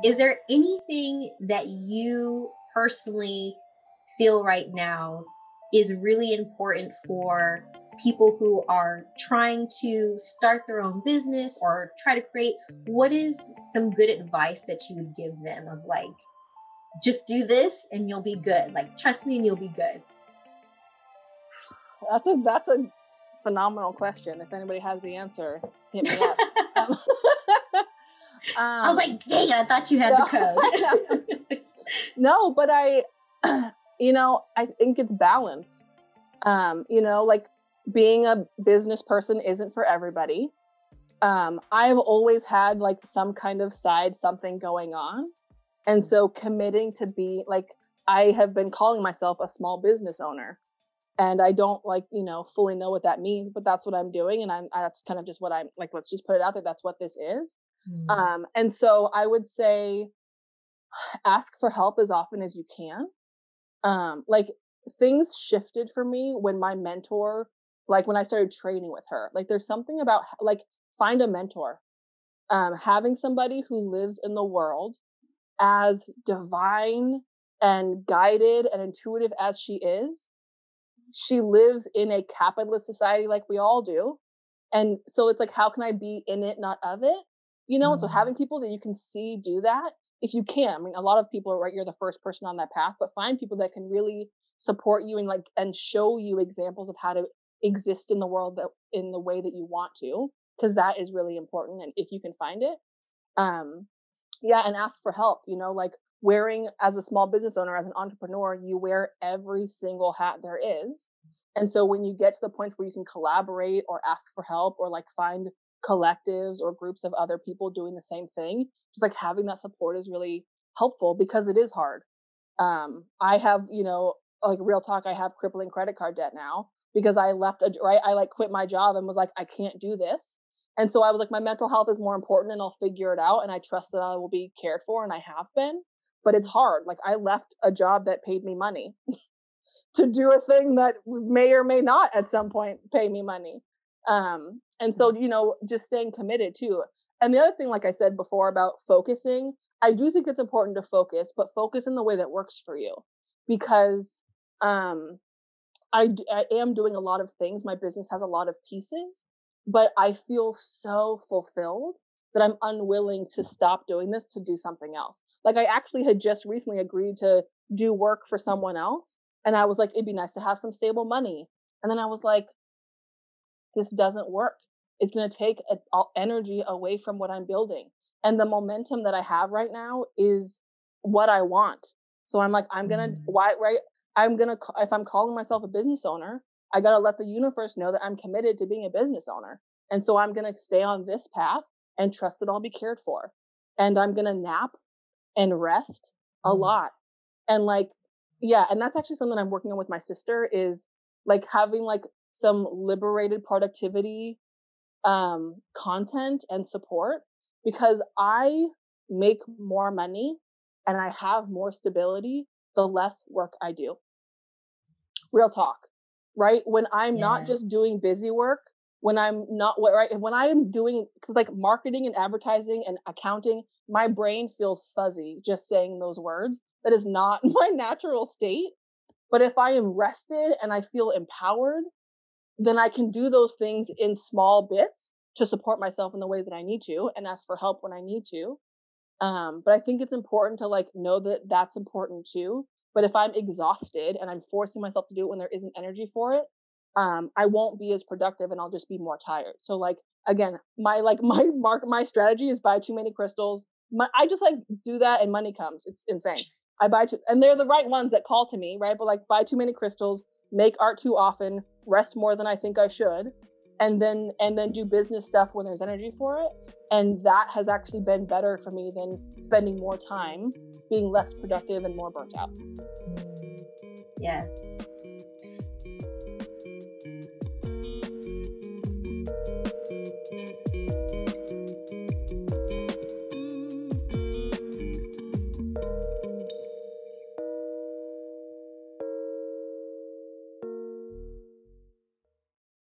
Is there anything that you personally feel right now is really important for people who are trying to start their own business or try to create? What is some good advice that you would give them of like, just do this and you'll be good. Like, trust me and you'll be good. That's a phenomenal question. If anybody has the answer, hit me up. I was like, dang it, I thought you had the code. No, but I think it's balance. Like being a business person isn't for everybody. I've always had like some kind of something going on. And so committing to be like, I have been calling myself a small business owner, and I don't fully know what that means, but that's what I'm doing. And that's kind of just what I'm like, let's just put it out there. That's what this is. And so I would say, ask for help as often as you can. Like things shifted for me when my mentor, like when I started training with her, like there's something about like, find a mentor, having somebody who lives in the world as divine and guided and intuitive as she is. She lives in a capitalist society like we all do. And so it's like, how can I be in it, not of it? And so having people that you can see do that, if you can. I mean, a lot of people are right, you're the first person on that path, but find people that can really support you and show you examples of how to exist in the world that in the way that you want to, because that is really important. And if you can find it, and ask for help, like wearing as a small business owner, as an entrepreneur, you wear every single hat there is. And so when you get to the points where you can collaborate or ask for help or like find collectives or groups of other people doing the same thing, just like having that support is really helpful because it is hard. I have, like real talk, I have crippling credit card debt now because I quit my job and was like, I can't do this. And so I was like, my mental health is more important and I'll figure it out. And I trust that I will be cared for, and I have been, but it's hard. Like I left a job that paid me money to do a thing that may or may not at some point pay me money. And so, just staying committed too. And the other thing, like I said before about focusing, I do think it's important to focus, but focus in the way that works for you, because I am doing a lot of things. My business has a lot of pieces, but I feel so fulfilled that I'm unwilling to stop doing this to do something else. Like I actually had just recently agreed to do work for someone else. And I was like, it'd be nice to have some stable money. And then I was like, this doesn't work. It's going to take energy away from what I'm building. And the momentum that I have right now is what I want. So I'm like, if I'm calling myself a business owner, I got to let the universe know that I'm committed to being a business owner. And so I'm going to stay on this path and trust that I'll be cared for. And I'm going to nap and rest a lot. And and that's actually something I'm working on with my sister, is like having like some liberated productivity content and support, because I make more money and I have more stability the less work I do. Real talk. Right? When I'm not just doing busy work, when I'm doing, because like marketing and advertising and accounting, my brain feels fuzzy just saying those words. That is not my natural state. But if I am rested and I feel empowered, then I can do those things in small bits to support myself in the way that I need to and ask for help when I need to. But I think it's important to like know that that's important too. But if I'm exhausted and I'm forcing myself to do it when there isn't energy for it, I won't be as productive and I'll just be more tired. So like, again, my strategy is buy too many crystals. I just like do that and money comes. It's insane. I buy and they're the right ones that call to me, right? But like buy too many crystals, make art too often, rest more than I think I should, and then do business stuff when there's energy for it. And that has actually been better for me than spending more time being less productive and more burnt out. Yes.